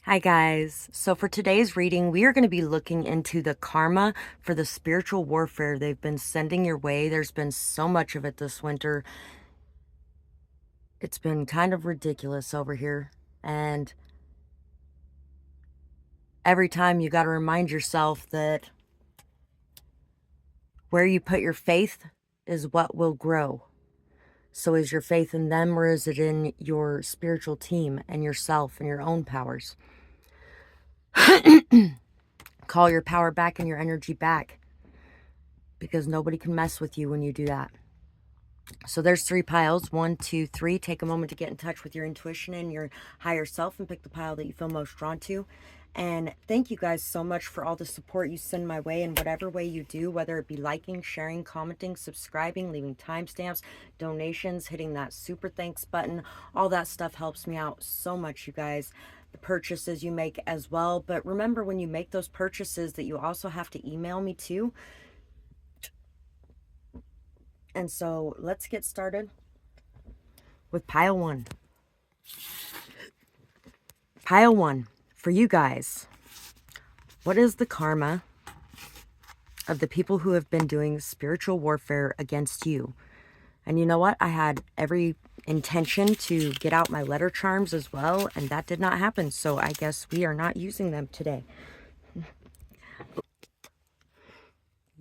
Hi guys. So for today's reading, we are going to be looking into the karma for the spiritual warfare they've been sending your way. There's been so much of it this winter. It's been kind of ridiculous over here. And every time you got to remind yourself that where you put your faith is what will grow. So is your faith in them, or is it in your spiritual team and yourself and your own powers? Call your power back and your energy back, because nobody can mess with you when you do that. So there's 3 piles, 1, 2, 3. Take a moment to get in touch with your intuition and your higher self and pick the pile that you feel most drawn to. And thank you guys so much for all the support you send my way in whatever way you do, whether it be liking, sharing, commenting, subscribing, leaving timestamps, donations, hitting that super thanks button. All that stuff helps me out so much, you guys. The purchases you make as well. But remember, when you make those purchases, that you also have to email me too. And so let's get started with pile 1. Pile 1, for you guys, what is the karma of the people who have been doing spiritual warfare against you? And you know what? I had every intention to get out my letter charms as well, and that did not happen. So I guess we are not using them today.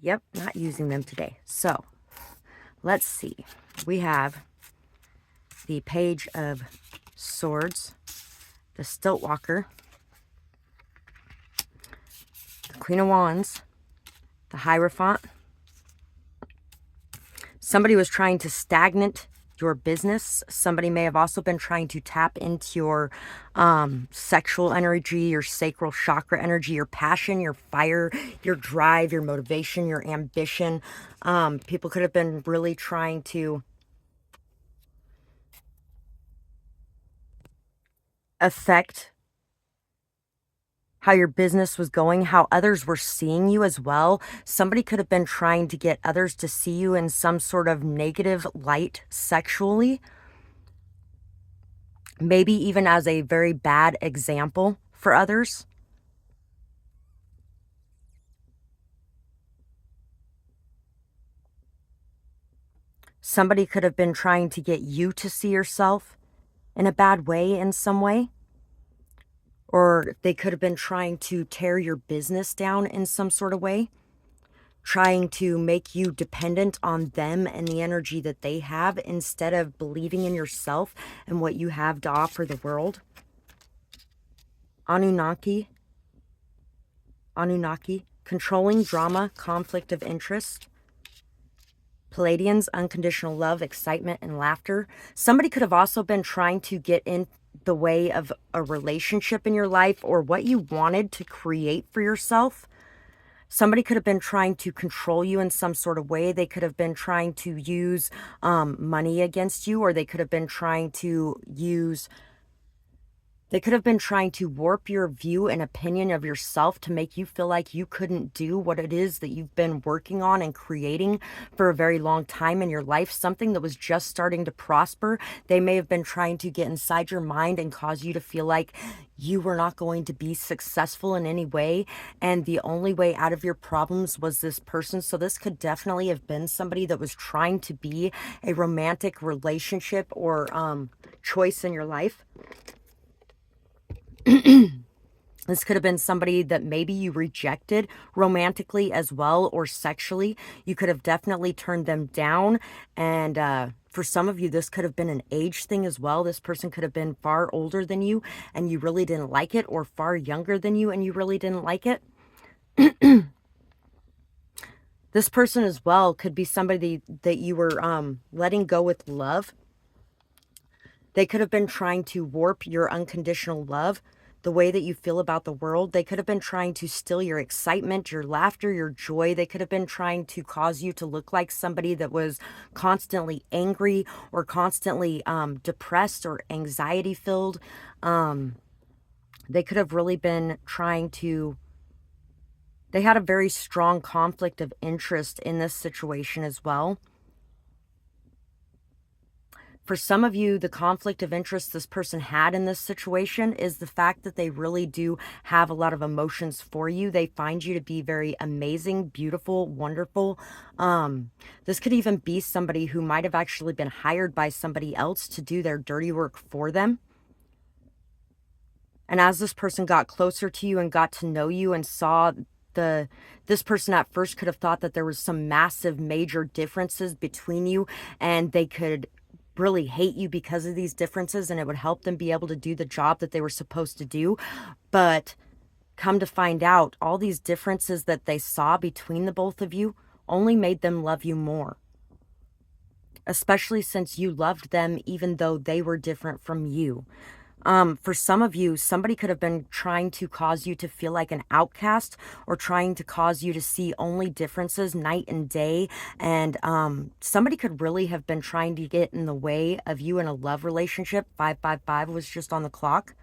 Yep, not using them today. So let's see. We have the Page of Swords, the Stilt Walker, the Queen of Wands, the Hierophant. Somebody was trying to stagnate your business. Somebody may have also been trying to tap into your sexual energy, your sacral chakra energy, your passion, your fire, your drive, your motivation, your ambition. People could have been really trying to affect how your business was going, how others were seeing you as well. Somebody could have been trying to get others to see you in some sort of negative light sexually. Maybe even as a very bad example for others. Somebody could have been trying to get you to see yourself in a bad way in some way. Or they could have been trying to tear your business down in some sort of way, trying to make you dependent on them and the energy that they have instead of believing in yourself and what you have to offer the world. Anunnaki, controlling drama, conflict of interest. Palladians, unconditional love, excitement, and laughter. Somebody could have also been trying to get in the way of a relationship in your life or what you wanted to create for yourself. Somebody could have been trying to control you in some sort of way. They could have been trying to use money against you, or they could have been trying to warp your view and opinion of yourself to make you feel like you couldn't do what it is that you've been working on and creating for a very long time in your life, something that was just starting to prosper. They may have been trying to get inside your mind and cause you to feel like you were not going to be successful in any way, and the only way out of your problems was this person. So this could definitely have been somebody that was trying to be a romantic relationship or choice in your life. This could have been somebody that maybe you rejected romantically as well, or sexually. You could have definitely turned them down. And for some of you, this could have been an age thing as well. This person could have been far older than you and you really didn't like it, or far younger than you and you really didn't like it. This person as well could be somebody that you were letting go with love. They could have been trying to warp your unconditional love, the way that you feel about the world. They could have been trying to steal your excitement, your laughter, your joy. They could have been trying to cause you to look like somebody that was constantly angry or constantly depressed or anxiety filled. They could have really been trying to... They had a very strong conflict of interest in this situation as well. For some of you, the conflict of interest this person had in this situation is the fact that they really do have a lot of emotions for you. They find you to be very amazing, beautiful, wonderful. This could even be somebody who might have actually been hired by somebody else to do their dirty work for them. And as this person got closer to you and got to know you and saw this person at first could have thought that there was some massive major differences between you, and they could really hate you because of these differences, and it would help them be able to do the job that they were supposed to do. But come to find out, all these differences that they saw between the both of you only made them love you more, especially since you loved them even though they were different from you. For some of you, somebody could have been trying to cause you to feel like an outcast, or trying to cause you to see only differences night and day. And somebody could really have been trying to get in the way of you in a love relationship. 555 was just on the clock.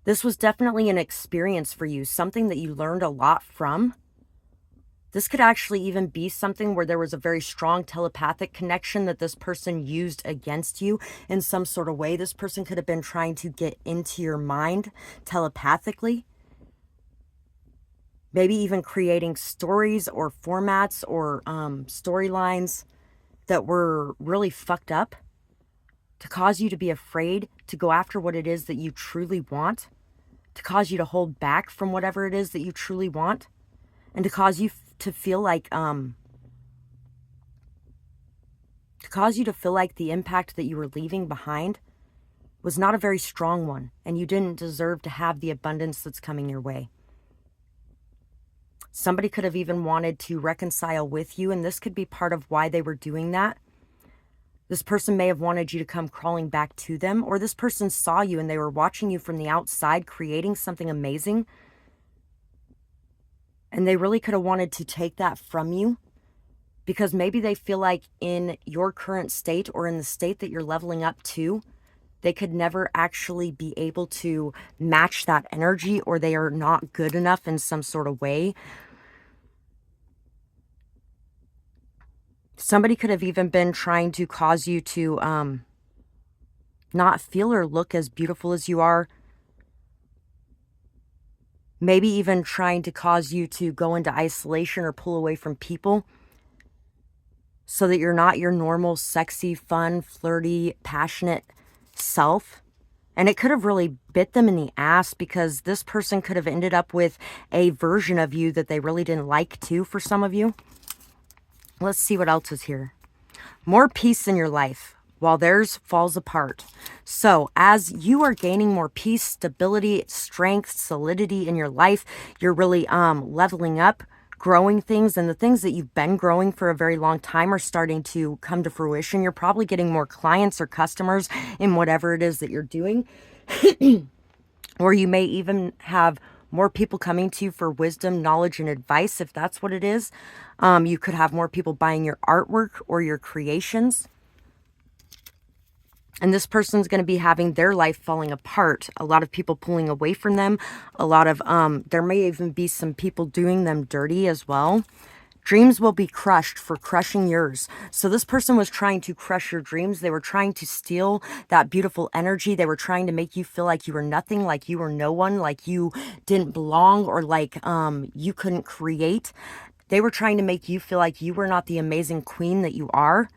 This was definitely an experience for you, something that you learned a lot from. This could actually even be something where there was a very strong telepathic connection that this person used against you in some sort of way. This person could have been trying to get into your mind telepathically. Maybe even creating stories or formats or storylines that were really fucked up to cause you to be afraid to go after what it is that you truly want, to cause you to hold back from whatever it is that you truly want, and to cause you to feel like the impact that you were leaving behind was not a very strong one, and you didn't deserve to have the abundance that's coming your way. Somebody could have even wanted to reconcile with you, and this could be part of why they were doing that. This person may have wanted you to come crawling back to them, or this person saw you and they were watching you from the outside creating something amazing, and they really could have wanted to take that from you, because maybe they feel like in your current state, or in the state that you're leveling up to, they could never actually be able to match that energy, or they are not good enough in some sort of way. Somebody could have even been trying to cause you to not feel or look as beautiful as you are. Maybe even trying to cause you to go into isolation or pull away from people so that you're not your normal, sexy, fun, flirty, passionate self. And it could have really bit them in the ass, because this person could have ended up with a version of you that they really didn't like too, for some of you. Let's see what else is here. More peace in your life while theirs falls apart. So as you are gaining more peace, stability, strength, solidity in your life, you're really leveling up, growing things, and the things that you've been growing for a very long time are starting to come to fruition. You're probably getting more clients or customers in whatever it is that you're doing. Or you may even have more people coming to you for wisdom, knowledge, and advice, if that's what it is. You could have more people buying your artwork or your creations. And this person's going to be having their life falling apart. A lot of people pulling away from them. A lot of, there may even be some people doing them dirty as well. Dreams will be crushed for crushing yours. So this person was trying to crush your dreams. They were trying to steal that beautiful energy. They were trying to make you feel like you were nothing, like you were no one, like you didn't belong, or like you couldn't create. They were trying to make you feel like you were not the amazing queen that you are.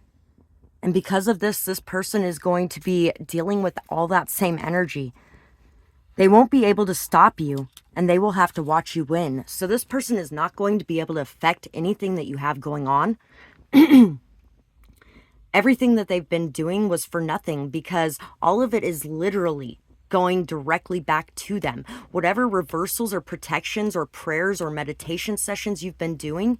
And because of this, this person is going to be dealing with all that same energy. They won't be able to stop you, and they will have to watch you win. So this person is not going to be able to affect anything that you have going on. Everything that they've been doing was for nothing, because all of it is literally going directly back to them. Whatever reversals or protections or prayers or meditation sessions you've been doing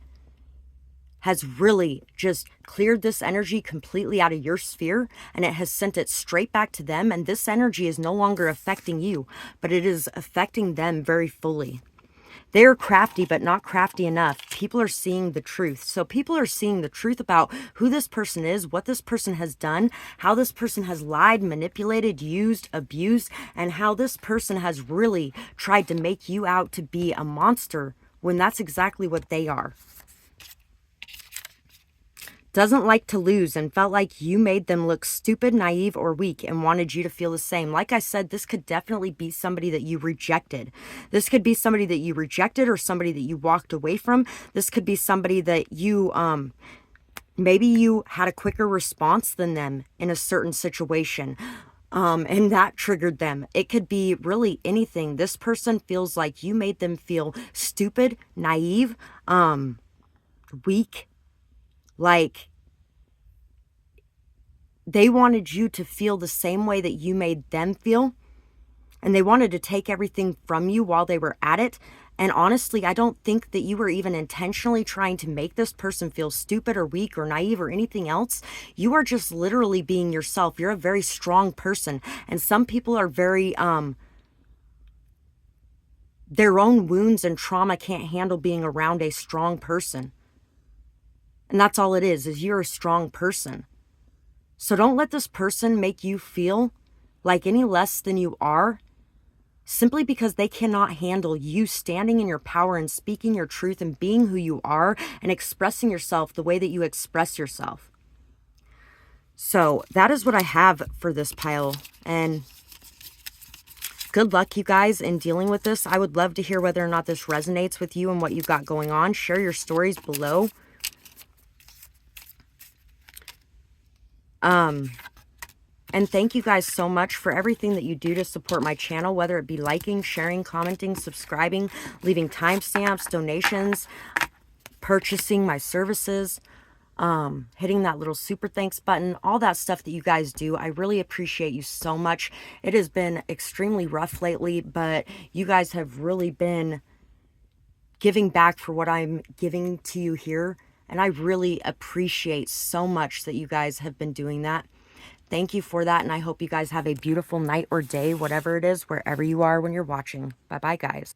has really just cleared this energy completely out of your sphere, and it has sent it straight back to them. And this energy is no longer affecting you, but it is affecting them very fully. They are crafty, but not crafty enough. People are seeing the truth. So people are seeing the truth about who this person is, what this person has done, how this person has lied, manipulated, used, abused, and how this person has really tried to make you out to be a monster when that's exactly what they are. doesn't like to lose and felt like you made them look stupid, naive, or weak and wanted you to feel the same. Like I said, this could definitely be somebody that you rejected. This could be somebody that you rejected or somebody that you walked away from. This could be somebody that you, maybe you had a quicker response than them in a certain situation. And that triggered them. It could be really anything. This person feels like you made them feel stupid, naive, weak, like they wanted you to feel the same way that you made them feel. And they wanted to take everything from you while they were at it. And honestly, I don't think that you were even intentionally trying to make this person feel stupid or weak or naive or anything else. You are just literally being yourself. You're a very strong person. And some people are very, their own wounds and trauma can't handle being around a strong person. And that's all it is you're a strong person. So don't let this person make you feel like any less than you are, simply because they cannot handle you standing in your power and speaking your truth and being who you are and expressing yourself the way that you express yourself. So that is what I have for this pile. And good luck, you guys, in dealing with this. I would love to hear whether or not this resonates with you and what you've got going on. Share your stories below. And thank you guys so much for everything that you do to support my channel, whether it be liking, sharing, commenting, subscribing, leaving timestamps, donations, purchasing my services, hitting that little super thanks button, all that stuff that you guys do. I really appreciate you so much. It has been extremely rough lately, but you guys have really been giving back for what I'm giving to you here. And I really appreciate so much that you guys have been doing that. Thank you for that, and I hope you guys have a beautiful night or day, whatever it is, wherever you are when you're watching. Bye-bye, guys.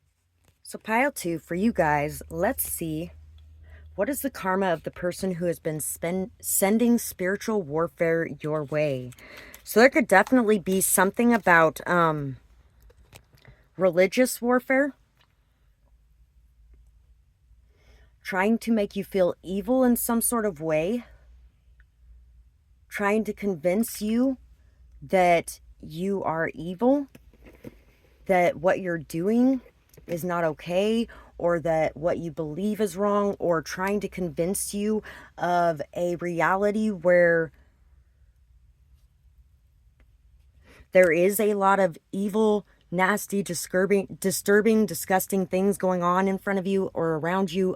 So pile 2, for you guys, let's see, what is the karma of the person who has been sending spiritual warfare your way? So there could definitely be something about religious warfare, trying to make you feel evil in some sort of way, trying to convince you that you are evil, that what you're doing is not okay, or that what you believe is wrong, or trying to convince you of a reality where there is a lot of evil, nasty, disturbing, disgusting things going on in front of you or around you.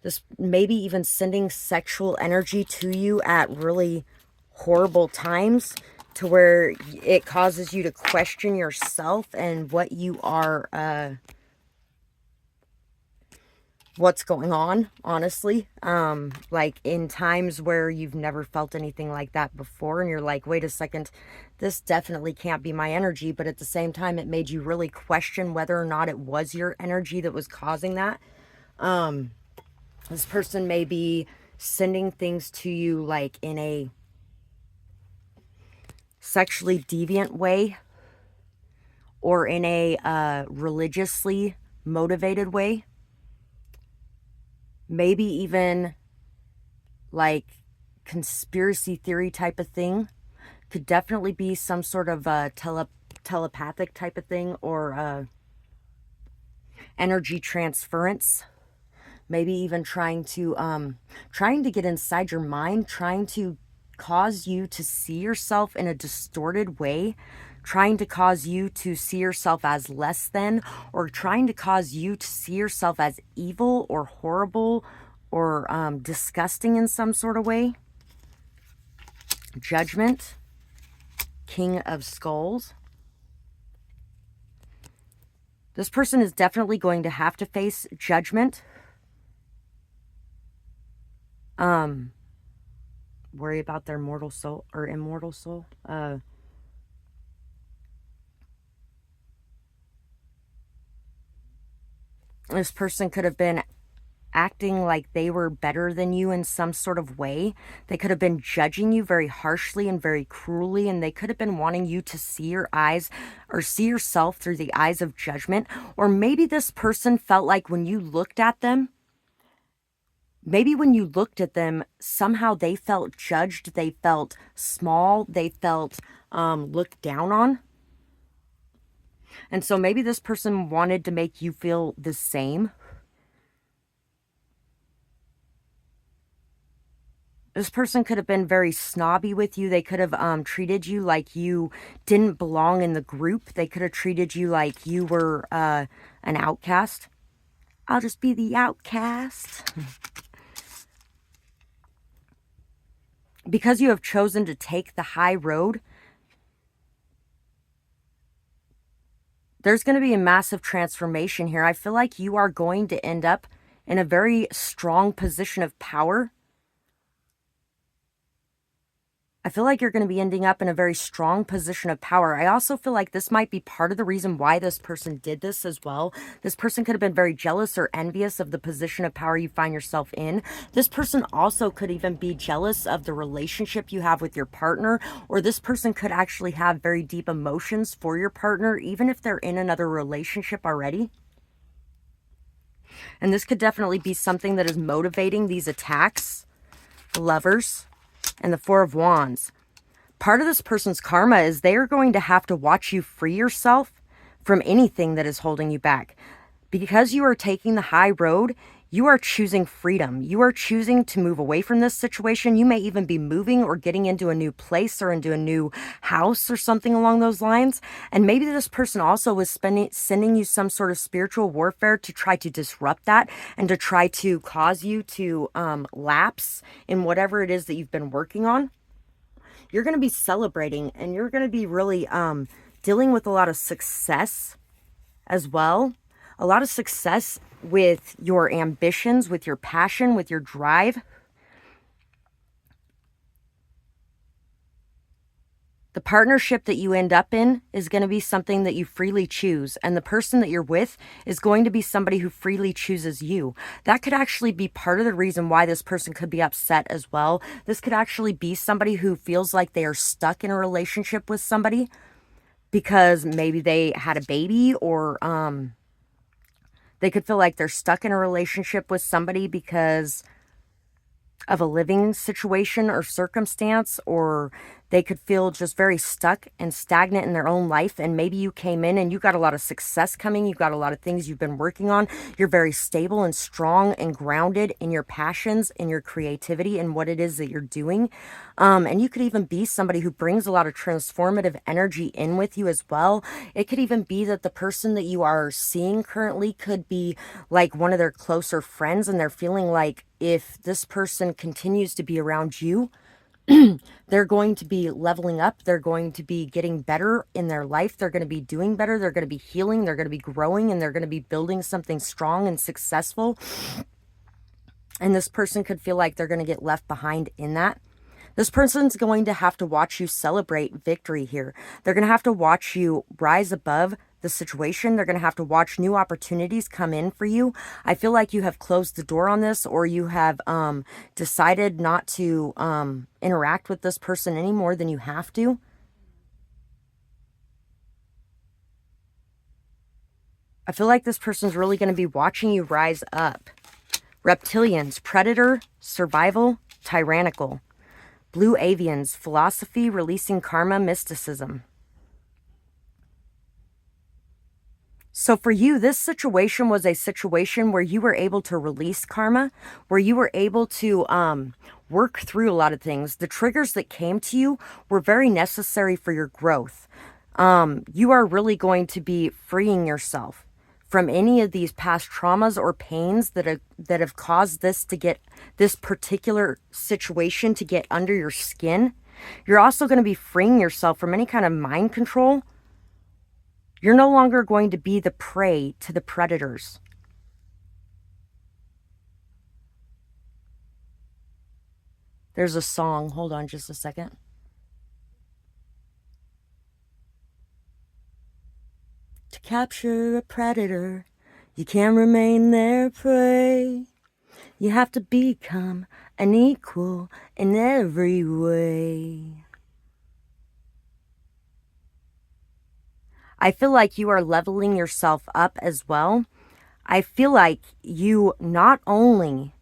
This maybe even sending sexual energy to you at really horrible times, to where it causes you to question yourself and what you are, what's going on, honestly. Like in times where you've never felt anything like that before, and you're like, wait a second, this definitely can't be my energy. But at the same time, it made you really question whether or not it was your energy that was causing that. This person may be sending things to you like in a sexually deviant way, or in a religiously motivated way. Maybe even like conspiracy theory type of thing. Could definitely be some sort of telepathic type of thing, or energy transference. Maybe even trying to get inside your mind, trying to cause you to see yourself in a distorted way, trying to cause you to see yourself as less than, or trying to cause you to see yourself as evil or horrible or disgusting in some sort of way. Judgment, King of Skulls. This person is definitely going to have to face judgment. Worry about their mortal soul or immortal soul. This person could have been acting like they were better than you in some sort of way. They could have been judging you very harshly and very cruelly, and they could have been wanting you to see your eyes or see yourself through the eyes of judgment. Or maybe this person felt like when you looked at them, maybe when you looked at them, somehow they felt judged, they felt small, they felt looked down on. And so maybe this person wanted to make you feel the same. This person could have been very snobby with you. They could have treated you like you didn't belong in the group. They could have treated you like you were an outcast. I'll just be the outcast. Because you have chosen to take the high road, there's going to be a massive transformation here. I feel like you are going to end up in a very strong position of power. I feel like you're going to be ending up in a very strong position of power. I also feel like this might be part of the reason why this person did this as well. This person could have been very jealous or envious of the position of power you find yourself in. This person also could even be jealous of the relationship you have with your partner, or this person could actually have very deep emotions for your partner, even if they're in another relationship already. And this could definitely be something that is motivating these attacks. The Lovers and the Four of Wands. Part of this person's karma is they are going to have to watch you free yourself from anything that is holding you back. Because you are taking the high road, you are choosing freedom. You are choosing to move away from this situation. You may even be moving or getting into a new place or into a new house or something along those lines. And maybe this person also was sending you some sort of spiritual warfare to try to disrupt that and to try to cause you to lapse in whatever it is that you've been working on. You're going to be celebrating, and you're going to be really dealing with a lot of success as well. A lot of success with your ambitions, with your passion, with your drive. The partnership that you end up in is going to be something that you freely choose. And the person that you're with is going to be somebody who freely chooses you. That could actually be part of the reason why this person could be upset as well. This could actually be somebody who feels like they are stuck in a relationship with somebody because maybe they had a baby, or they could feel like they're stuck in a relationship with somebody because of a living situation or circumstance, or they could feel just very stuck and stagnant in their own life. And maybe you came in and you got a lot of success coming. You've got a lot of things you've been working on. You're very stable and strong and grounded in your passions, in your creativity, and what it is that you're doing. And you could even be somebody who brings a lot of transformative energy in with you as well. It could even be that the person that you are seeing currently could be like one of their closer friends, and they're feeling like if this person continues to be around you, they're going to be leveling up. They're going to be getting better in their life. They're going to be doing better. They're going to be healing. They're going to be growing, and they're going to be building something strong and successful. And this person could feel like they're going to get left behind in that. This person's going to have to watch you celebrate victory here. They're going to have to watch you rise above the situation. They're going to have to watch new opportunities come in for you. I feel like you have closed the door on this, or you have decided not to interact with this person any more than you have to. I feel like this person's really going to be watching you rise up. Reptilians, predator, survival, tyrannical. Blue avians, philosophy, releasing karma, mysticism. So for you, this situation was a situation where you were able to release karma, where you were able to work through a lot of things. The triggers that came to you were very necessary for your growth. You are really going to be freeing yourself from any of these past traumas or pains that have caused this particular situation to get under your skin. You're also going to be freeing yourself from any kind of mind control. You're no longer going to be the prey to the predators. There's a song. Hold on just a second. To capture a predator, you can't remain their prey. You have to become an equal in every way. I feel like you are leveling yourself up as well. I feel like you not only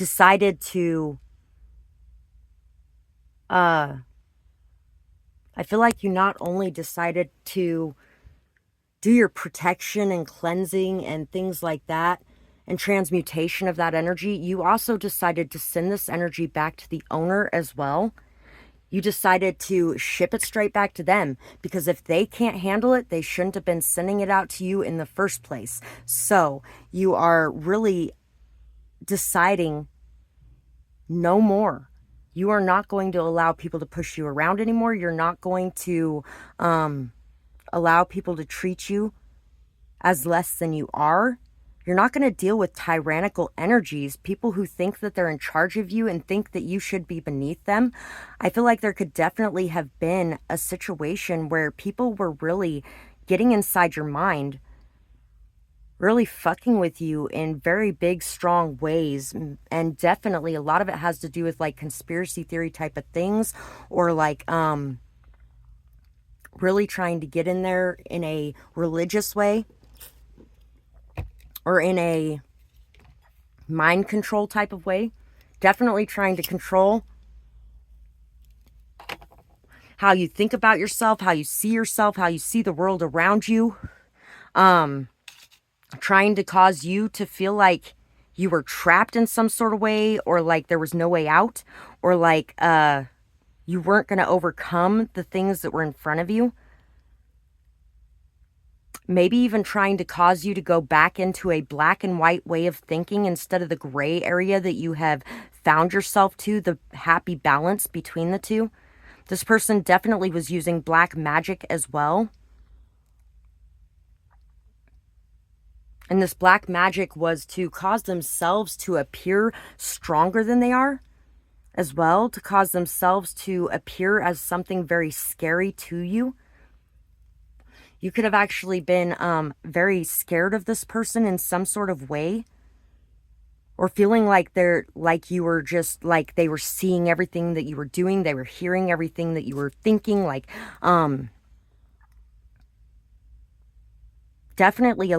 decided to, I feel like you not only decided to do your protection and cleansing and things like that, and transmutation of that energy, you also decided to send this energy back to the owner as well. You decided to ship it straight back to them, because if they can't handle it, they shouldn't have been sending it out to you in the first place. So you are really deciding no more. You are not going to allow people to push you around anymore. You're not going to allow people to treat you as less than you are. You're not going to deal with tyrannical energies, people who think that they're in charge of you and think that you should be beneath them. I feel like there could definitely have been a situation where people were really getting inside your mind, really fucking with you in very big, strong ways. And definitely a lot of it has to do with like conspiracy theory type of things, or like really trying to get in there in a religious way, or in a mind control type of way. Definitely trying to control how you think about yourself, how you see the world around you. Trying to cause you to feel like you were trapped in some sort of way, or like there was no way out, or like you weren't going to overcome the things that were in front of you. Maybe even trying to cause you to go back into a black and white way of thinking instead of the gray area that you have found yourself to, the happy balance between the two. This person definitely was using black magic as well. And this black magic was to cause themselves to appear stronger than they are, as well, to cause themselves to appear as something very scary to you. You could have actually been very scared of this person in some sort of way, or feeling like you were just like they were seeing everything that you were doing, they were hearing everything that you were thinking. Like definitely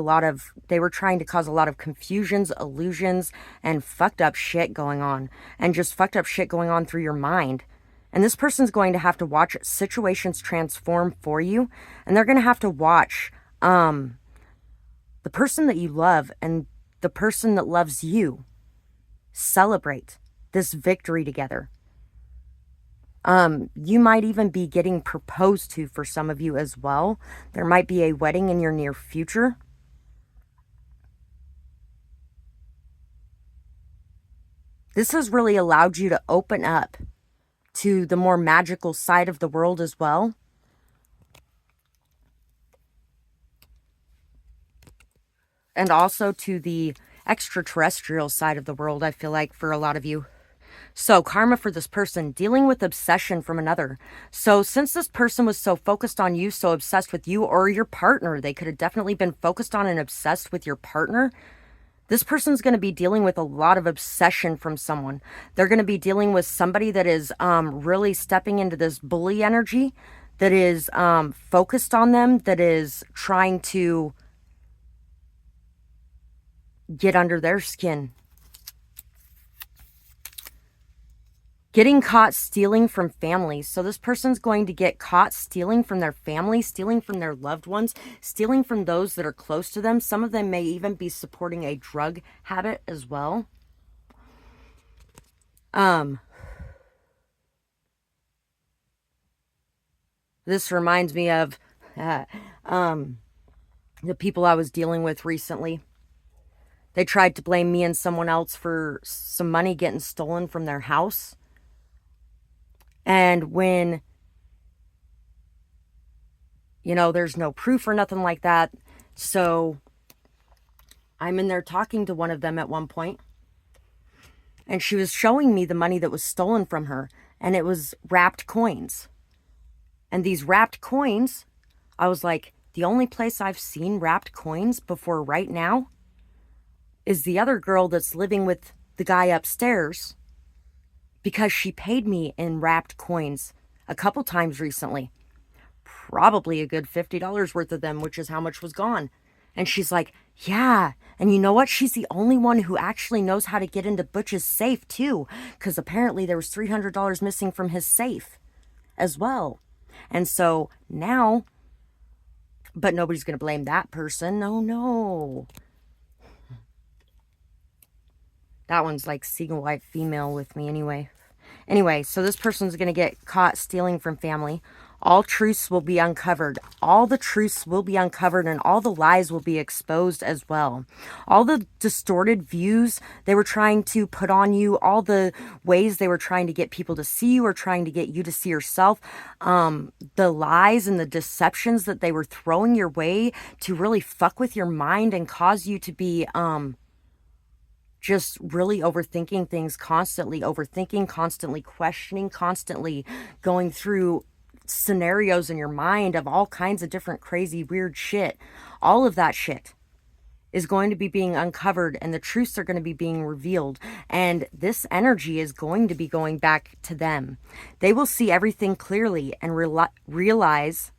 they were trying to cause a lot of confusions, illusions, and fucked up shit going on, and just fucked up shit going on through your mind. And this person's going to have to watch situations transform for you. And they're going to have to watch the person that you love and the person that loves you celebrate this victory together. You might even be getting proposed to for some of you as well. There might be a wedding in your near future. This has really allowed you to open up to the more magical side of the world as well. And also to the extraterrestrial side of the world, I feel like, for a lot of you. So karma for this person, dealing with obsession from another. So since this person was so focused on you, so obsessed with you or your partner, they could have definitely been focused on and obsessed with your partner. This person's going to be dealing with a lot of obsession from someone. They're going to be dealing with somebody that is really stepping into this bully energy, that is focused on them, that is trying to get under their skin. Getting caught stealing from families. So this person's going to get caught stealing from their family, stealing from their loved ones, stealing from those that are close to them. Some of them may even be supporting a drug habit as well. This reminds me of the people I was dealing with recently. They tried to blame me and someone else for some money getting stolen from their house. And when, there's no proof or nothing like that. So I'm in there talking to one of them at one point, and she was showing me the money that was stolen from her, and it was wrapped coins. And these wrapped coins, I was like, the only place I've seen wrapped coins before right now is the other girl that's living with the guy upstairs, because she paid me in wrapped coins a couple times recently. Probably a good $50 worth of them, which is how much was gone. And she's like, yeah. And you know what? She's the only one who actually knows how to get into Butch's safe too. Because apparently there was $300 missing from his safe as well. And so now, but nobody's going to blame that person. No, no. That one's like single white female with me anyway. Anyway, so this person's going to get caught stealing from family. All truths will be uncovered. All the truths will be uncovered, and all the lies will be exposed as well. All the distorted views they were trying to put on you, all the ways they were trying to get people to see you or trying to get you to see yourself, the lies and the deceptions that they were throwing your way to really fuck with your mind and cause you to be just really overthinking things, constantly overthinking, constantly questioning, constantly going through scenarios in your mind of all kinds of different crazy weird shit. All of that shit is going to be being uncovered, and the truths are going to be being revealed, and this energy is going to be going back to them. They will see everything clearly and realize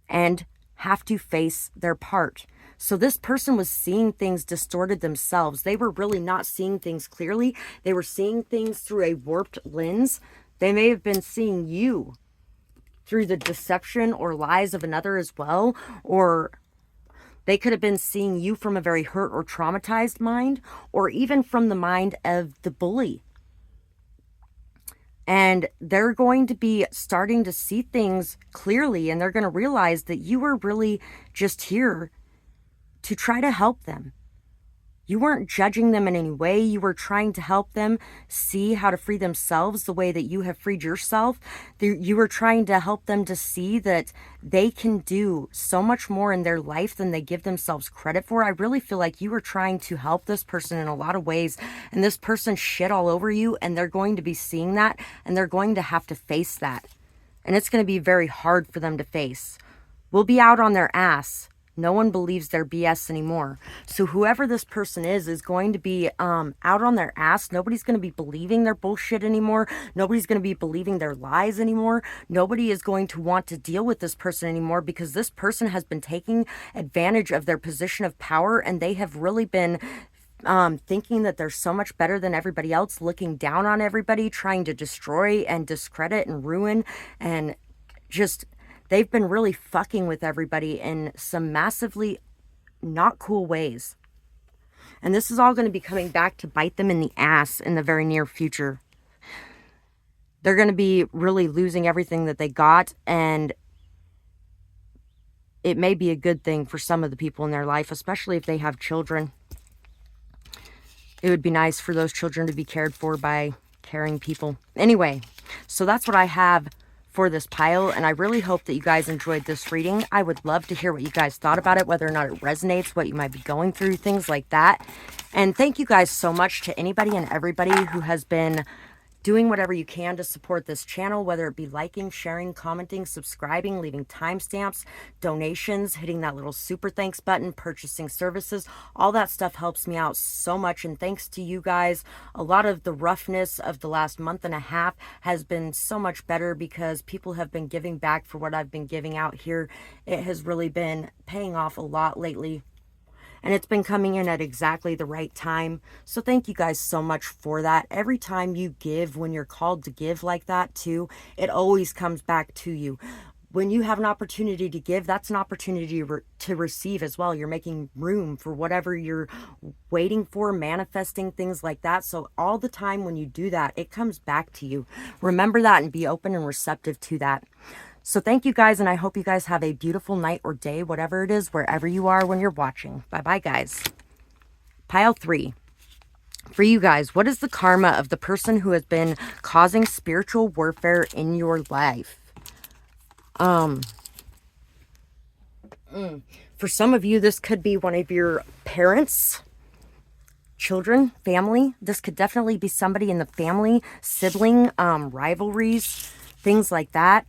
and have to face their part. So this person was seeing things distorted themselves. They were really not seeing things clearly. They were seeing things through a warped lens. They may have been seeing you through the deception or lies of another as well. Or they could have been seeing you from a very hurt or traumatized mind, or even from the mind of the bully. And they're going to be starting to see things clearly, and they're going to realize that you were really just here to try to help them. You weren't judging them in any way. You were trying to help them see how to free themselves the way that you have freed yourself. You were trying to help them to see that they can do so much more in their life than they give themselves credit for. I really feel like you were trying to help this person in a lot of ways, and this person shit all over you, and they're going to be seeing that, and they're going to have to face that. And it's going to be very hard for them to face. We'll be out on their ass. No one believes their BS anymore. So whoever this person is going to be out on their ass. Nobody's going to be believing their bullshit anymore. Nobody's going to be believing their lies anymore. Nobody is going to want to deal with this person anymore, because this person has been taking advantage of their position of power, and they have really been thinking that they're so much better than everybody else, looking down on everybody, trying to destroy and discredit and ruin, and just... they've been really fucking with everybody in some massively not cool ways. And this is all going to be coming back to bite them in the ass in the very near future. They're going to be really losing everything that they got, and it may be a good thing for some of the people in their life, especially if they have children. It would be nice for those children to be cared for by caring people. Anyway, so that's what I have for this pile, and I really hope that you guys enjoyed this reading. I would love to hear what you guys thought about it, whether or not it resonates, what you might be going through, things like that. And thank you guys so much to anybody and everybody who has been doing whatever you can to support this channel, whether it be liking, sharing, commenting, subscribing, leaving timestamps, donations, hitting that little super thanks button, purchasing services. All that stuff helps me out so much, and thanks to you guys, a lot of the roughness of the last month and a half has been so much better because people have been giving back for what I've been giving out here. It has really been paying off a lot lately. And it's been coming in at exactly the right time. So thank you guys so much for that. Every time you give, when you're called to give like that too, it always comes back to you. When you have an opportunity to give, that's an opportunity to receive as well. You're making room for whatever you're waiting for, manifesting, things like that. So all the time when you do that, it comes back to you. Remember that and be open and receptive to that. So thank you guys, and I hope you guys have a beautiful night or day, whatever it is, wherever you are when you're watching. Bye-bye, guys. Pile 3. For you guys, what is the karma of the person who has been causing spiritual warfare in your life? For some of you, this could be one of your parents, children, family. This could definitely be somebody in the family, sibling, rivalries, things like that.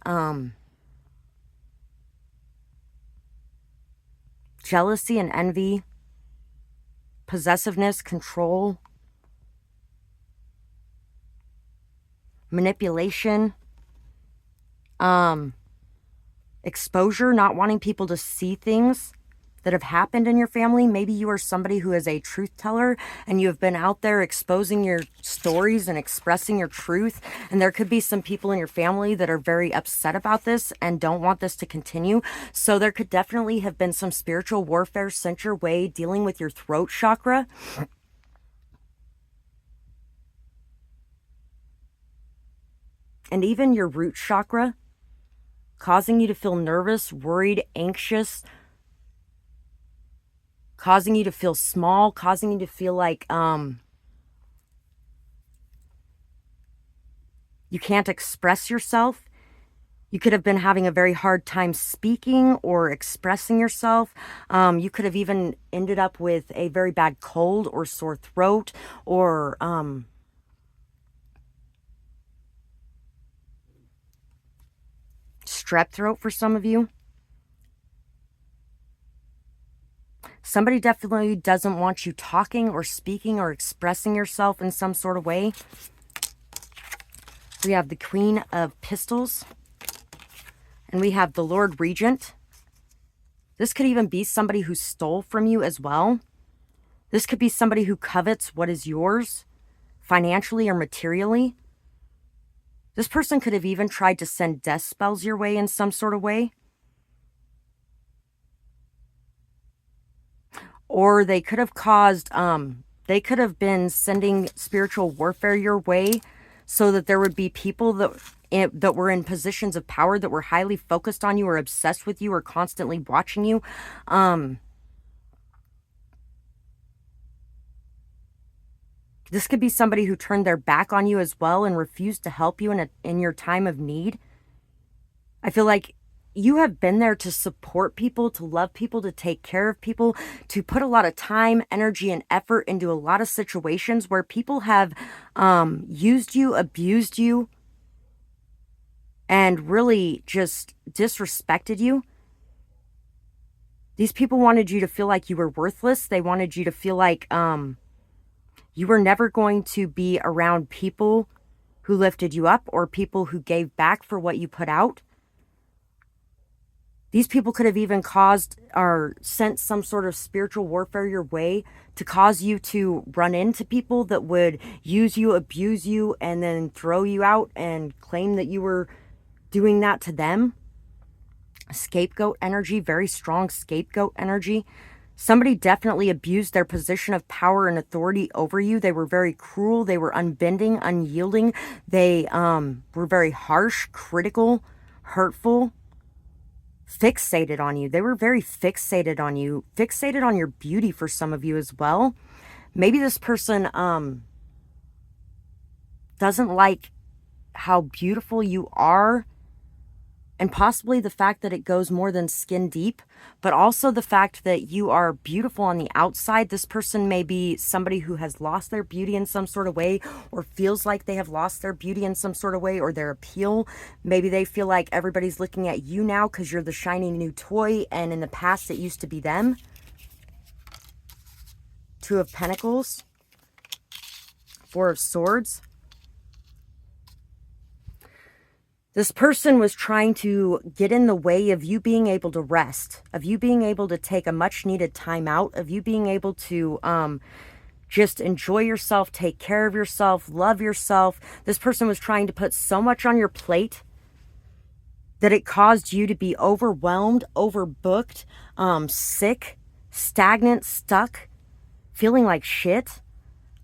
Jealousy and envy, possessiveness, control, manipulation, exposure, not wanting people to see things that have happened in your family. Maybe you are somebody who is a truth teller and you have been out there exposing your stories and expressing your truth. And there could be some people in your family that are very upset about this and don't want this to continue. So there could definitely have been some spiritual warfare sent your way dealing with your throat chakra. And even your root chakra, causing you to feel nervous, worried, anxious, causing you to feel small, causing you to feel like you can't express yourself. You could have been having a very hard time speaking or expressing yourself. You could have even ended up with a very bad cold or sore throat or strep throat for some of you. Somebody definitely doesn't want you talking or speaking or expressing yourself in some sort of way. We have the Queen of Pistols. And we have the Lord Regent. This could even be somebody who stole from you as well. This could be somebody who covets what is yours, financially or materially. This person could have even tried to send death spells your way in some sort of way. Or they could have caused, they could have been sending spiritual warfare your way so that there would be people that were in positions of power that were highly focused on you or obsessed with you or constantly watching you. This could be somebody who turned their back on you as well and refused to help you in your time of need. I feel like you have been there to support people, to love people, to take care of people, to put a lot of time, energy, and effort into a lot of situations where people have used you, abused you, and really just disrespected you. These people wanted you to feel like you were worthless. They wanted you to feel like you were never going to be around people who lifted you up or people who gave back for what you put out. These people could have even caused or sent some sort of spiritual warfare your way to cause you to run into people that would use you, abuse you, and then throw you out and claim that you were doing that to them. Scapegoat energy, very strong scapegoat energy. Somebody definitely abused their position of power and authority over you. They were very cruel. They were unbending, unyielding. They were very harsh, critical, hurtful, fixated on you. They were very fixated on you, fixated on your beauty for some of you as well. Maybe this person doesn't like how beautiful you are, and possibly the fact that it goes more than skin deep, but also the fact that you are beautiful on the outside. This person may be somebody who has lost their beauty in some sort of way, or feels like they have lost their beauty in some sort of way, or their appeal. Maybe they feel like everybody's looking at you now because you're the shiny new toy, and in the past it used to be them. Two of Pentacles. Four of Swords. This person was trying to get in the way of you being able to rest, of you being able to take a much needed time out, of you being able to just enjoy yourself, take care of yourself, love yourself. This person was trying to put so much on your plate that it caused you to be overwhelmed, overbooked, sick, stagnant, stuck, feeling like shit.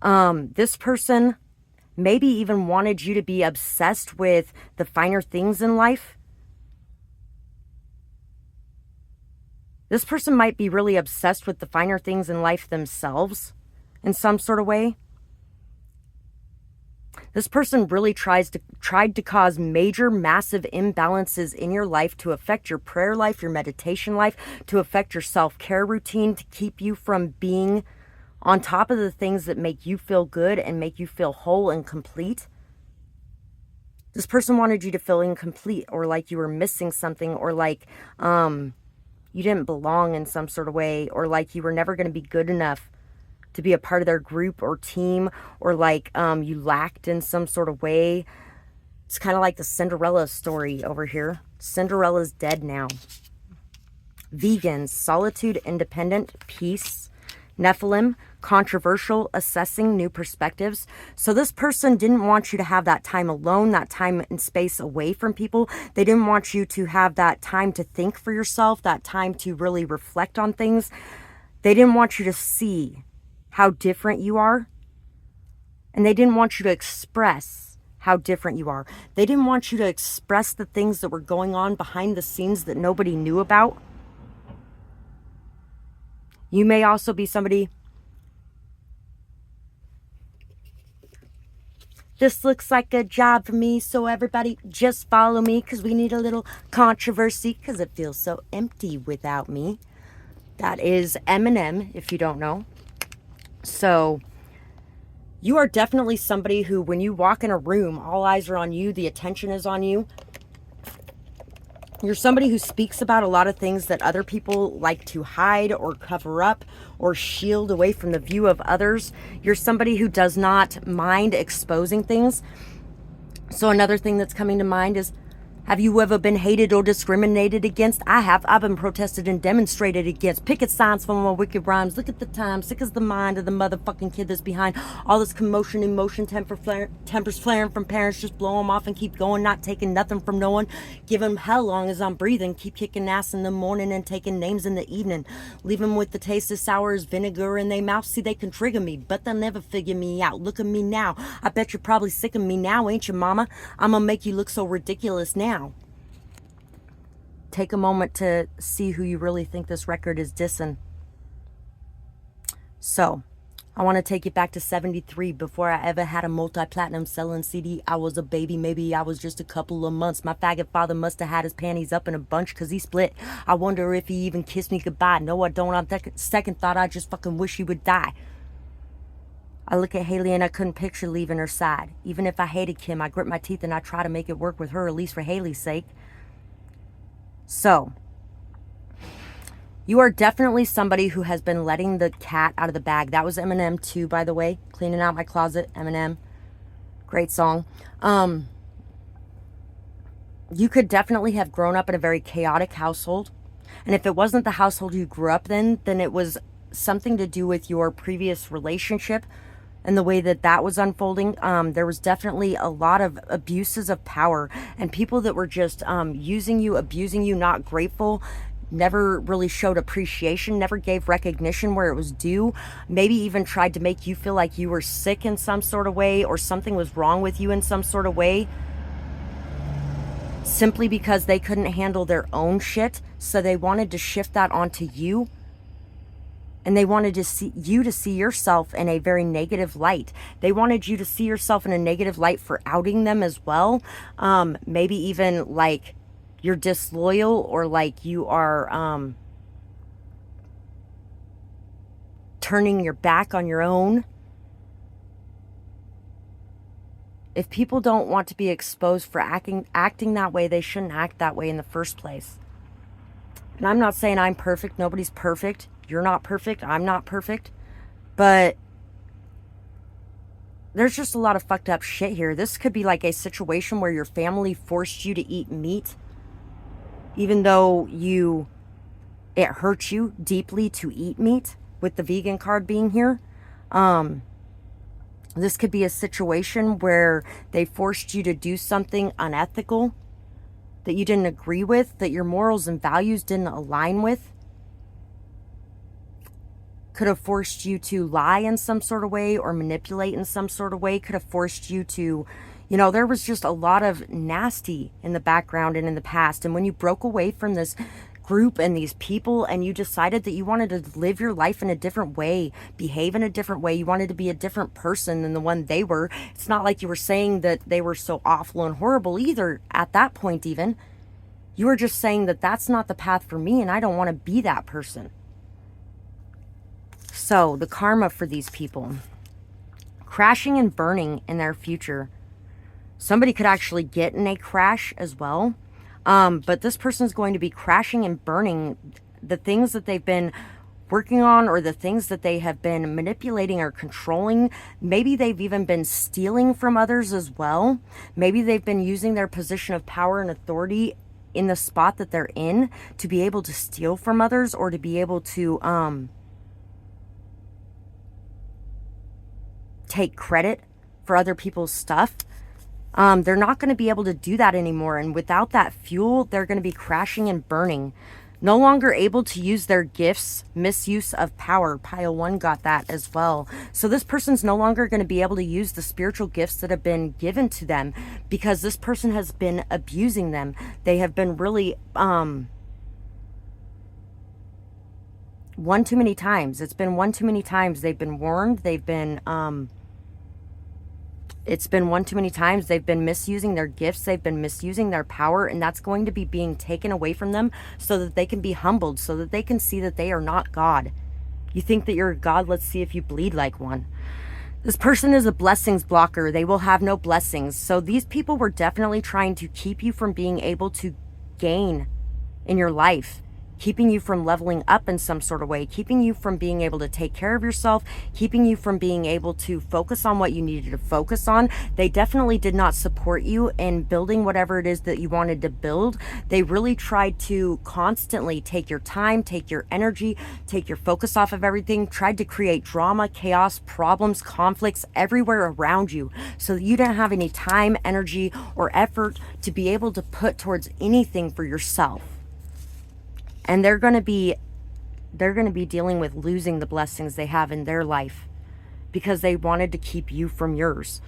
This person maybe even wanted you to be obsessed with the finer things in life. This person might be really obsessed with the finer things in life themselves in some sort of way. This person really tried to cause major, massive imbalances in your life to affect your prayer life, your meditation life, to affect your self-care routine, to keep you from being on top of the things that make you feel good and make you feel whole and complete. This person wanted you to feel incomplete, or like you were missing something, or like you didn't belong in some sort of way, or like you were never going to be good enough to be a part of their group or team, or like you lacked in some sort of way. It's kind of like the Cinderella story over here. Cinderella's dead now. vegans, solitude, independent, peace, Nephilim, controversial, assessing new perspectives. So this person didn't want you to have that time alone, that time and space away from people. They didn't want you to have that time to think for yourself, that time to really reflect on things. They didn't want you to see how different you are. And they didn't want you to express how different you are. They didn't want you to express the things that were going on behind the scenes that nobody knew about. You may also be somebody, this looks like a job for me, so everybody just follow me because we need a little controversy because it feels so empty without me. That is Eminem, if you don't know. So you are definitely somebody who, when you walk in a room, all eyes are on you, the attention is on you. You're somebody who speaks about a lot of things that other people like to hide or cover up or shield away from the view of others. You're somebody who does not mind exposing things. So another thing that's coming to mind is, have you ever been hated or discriminated against? I have. I've been protested and demonstrated against. Picket signs for my wicked rhymes. Look at the time. Sick as the mind of the motherfucking kid that's behind all this commotion, emotion, tempers flaring from parents. Just blow them off and keep going. Not taking nothing from no one. Give them hell long as I'm breathing. Keep kicking ass in the morning and taking names in the evening. Leave them with the taste of sour as vinegar in their mouth. See, they can trigger me, but they'll never figure me out. Look at me now. I bet you're probably sick of me now, ain't you, mama? I'm gonna make you look so ridiculous now. Take a moment to see who you really think this record is dissing. So, I want to take you back to 73. Before I ever had a multi-platinum selling CD, I was a baby. Maybe I was just a couple of months. My faggot father must have had his panties up in a bunch because he split. I wonder if he even kissed me goodbye. No, I don't. On second thought, I just fucking wish he would die. I look at Haley and I couldn't picture leaving her side. Even if I hated Kim, I grit my teeth and I try to make it work with her, at least for Haley's sake. So, you are definitely somebody who has been letting the cat out of the bag. That was Eminem too, by the way. Cleaning Out My Closet, Eminem. Great song. You could definitely have grown up in a very chaotic household. And if it wasn't the household you grew up in, then it was something to do with your previous relationship and the way that that was unfolding. There was definitely a lot of abuses of power and people that were just using you, abusing you, not grateful, never really showed appreciation, never gave recognition where it was due, maybe even tried to make you feel like you were sick in some sort of way or something was wrong with you in some sort of way, simply because they couldn't handle their own shit. So they wanted to shift that onto you. And they wanted to see you to see yourself in a very negative light. They wanted you to see yourself in a negative light for outing them as well. Maybe even like you're disloyal or like you are turning your back on your own. If people don't want to be exposed for acting that way, they shouldn't act that way in the first place. And I'm not saying I'm perfect. Nobody's perfect. You're not perfect. I'm not perfect. But there's just a lot of fucked up shit here. This could be like a situation where your family forced you to eat meat, even though it hurt you deeply to eat meat, with the vegan card being here. This could be a situation where they forced you to do something unethical that you didn't agree with, that your morals and values didn't align with. Could have forced you to lie in some sort of way or manipulate in some sort of way. Could have forced you to, there was just a lot of nasty in the background and in the past. And when you broke away from this group and these people and you decided that you wanted to live your life in a different way, behave in a different way, you wanted to be a different person than the one they were. It's not like you were saying that they were so awful and horrible either at that point even. You were just saying that that's not the path for me and I don't want to be that person. So, the karma for these people. Crashing and burning in their future. Somebody could actually get in a crash as well. But this person's going to be crashing and burning the things that they've been working on or the things that they have been manipulating or controlling. Maybe they've even been stealing from others as well. Maybe they've been using their position of power and authority in the spot that they're in to be able to steal from others, or to be able to take credit for other people's stuff. They're not going to be able to do that anymore. And without that fuel, they're going to be crashing and burning. No longer able to use their gifts, misuse of power. Pile 1 got that as well. So this person's no longer going to be able to use the spiritual gifts that have been given to them, because this person has been abusing them. They have been really, one too many times. It's been one too many times. They've been warned. They've been, it's been one too many times. They've been misusing their gifts. They've been misusing their power, and that's going to be being taken away from them so that they can be humbled, so that they can see that they are not God. You think that you're a God? Let's see if you bleed like one. This person is a blessings blocker. They will have no blessings. So these people were definitely trying to keep you from being able to gain in your life, keeping you from leveling up in some sort of way, keeping you from being able to take care of yourself, keeping you from being able to focus on what you needed to focus on. They definitely did not support you in building whatever it is that you wanted to build. They really tried to constantly take your time, take your energy, take your focus off of everything, tried to create drama, chaos, problems, conflicts everywhere around you, so that you didn't have any time, energy, or effort to be able to put towards anything for yourself. And they're going to be dealing with losing the blessings they have in their life because they wanted to keep you from yours.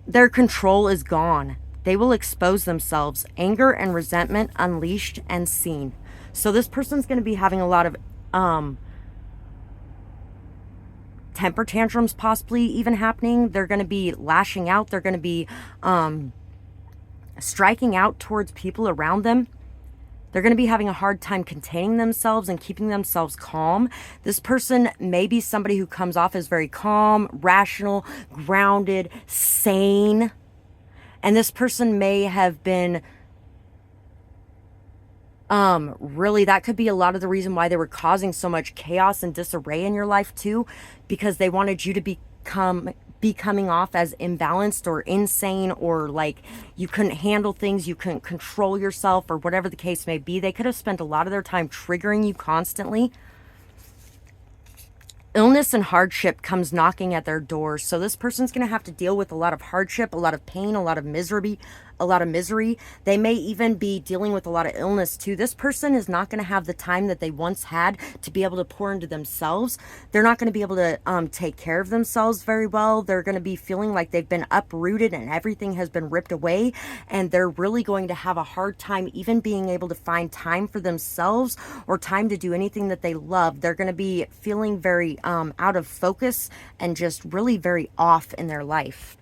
Their control is gone. They will expose themselves. Anger and resentment unleashed and seen. So this person's going to be having a lot of temper tantrums possibly even happening. They're going to be lashing out. They're going to be striking out towards people around them. They're going to be having a hard time containing themselves and keeping themselves calm. This person may be somebody who comes off as very calm, rational, grounded, sane. And this person may have been, really, that could be a lot of the reason why they were causing so much chaos and disarray in your life too, because they wanted you to be coming off as imbalanced or insane, or like you couldn't handle things, you couldn't control yourself, or whatever the case may be. They could have spent a lot of their time triggering you constantly. Illness and hardship comes knocking at their door. So this person's going to have to deal with a lot of hardship, a lot of pain, a lot of misery. They may even be dealing with a lot of illness too. This person is not going to have the time that they once had to be able to pour into themselves. They're not going to be able to take care of themselves very well. They're going to be feeling like they've been uprooted and everything has been ripped away. And they're really going to have a hard time even being able to find time for themselves or time to do anything that they love. They're going to be feeling very out of focus and just really very off in their life.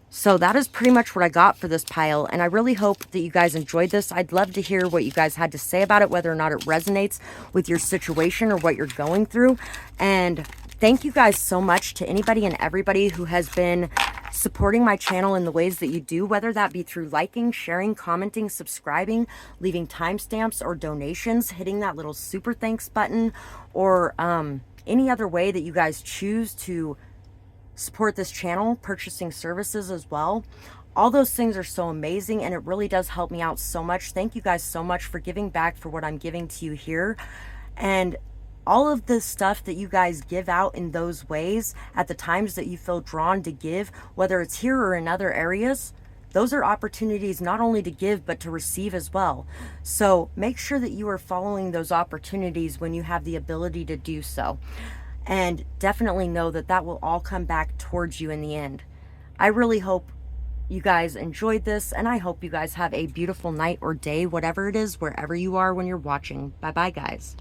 So that is pretty much what I got for this pile, and I really hope that you guys enjoyed this. I'd love to hear what you guys had to say about it, whether or not it resonates with your situation or what you're going through. And thank you guys so much to anybody and everybody who has been supporting my channel in the ways that you do, whether that be through liking, sharing, commenting, subscribing, leaving timestamps or donations, hitting that little super thanks button, or any other way that you guys choose to support this channel, purchasing services as well. All those things are so amazing, and it really does help me out so much. Thank you guys so much for giving back for what I'm giving to you here. And all of the stuff that you guys give out in those ways at the times that you feel drawn to give, whether it's here or in other areas, those are opportunities not only to give but to receive as well. So make sure that you are following those opportunities when you have the ability to do so. And definitely know that that will all come back towards you in the end. I really hope you guys enjoyed this, and I hope you guys have a beautiful night or day, whatever it is, wherever you are when you're watching. Bye-bye, guys.